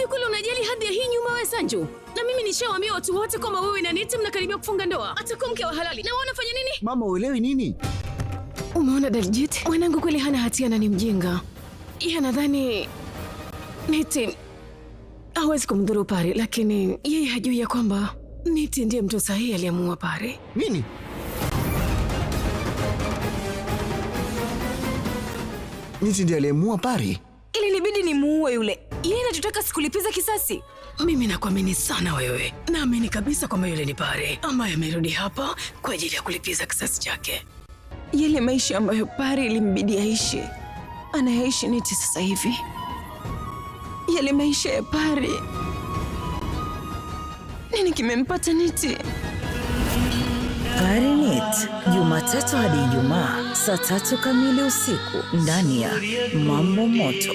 Hivi kweli unajali hadhi ya hii nyumba wewe Sanju? Na mimi nishawaambia watu wote kwamba wewe na Niti mnakaribia kufunga ndoa. Atakuwa mke wa halali. Na wewe unafanya nini? Mama, uelewi nini? Umeona Daljit? Mwanangu kweli hana hatia na ni mjinga. Yeye nadhani Niti hawezi kumdhuru Pari, lakini yeye hajui ya kwamba Niti ndiye mtu sahihi aliyemuua Pari. Nini? Niti ndiye aliyemuua Pari? Ilinibidi nimuue yule. Yeye anatutaka sikulipiza kisasi. Mimi nakuamini sana wewe. Naamini kabisa kwamba yule ni Pari ambaye amerudi hapa kwa ajili ya kulipiza kisasi chake. Yale maisha ambayo Pari ilimbidi aishi, anayaishi Niti sasa hivi. Yale maisha ya Pari. Nini kimempata Niti? Pari Nit, Jumatatu hadi Ijumaa saa 3 kamili usiku ndani ya Mambo Moto.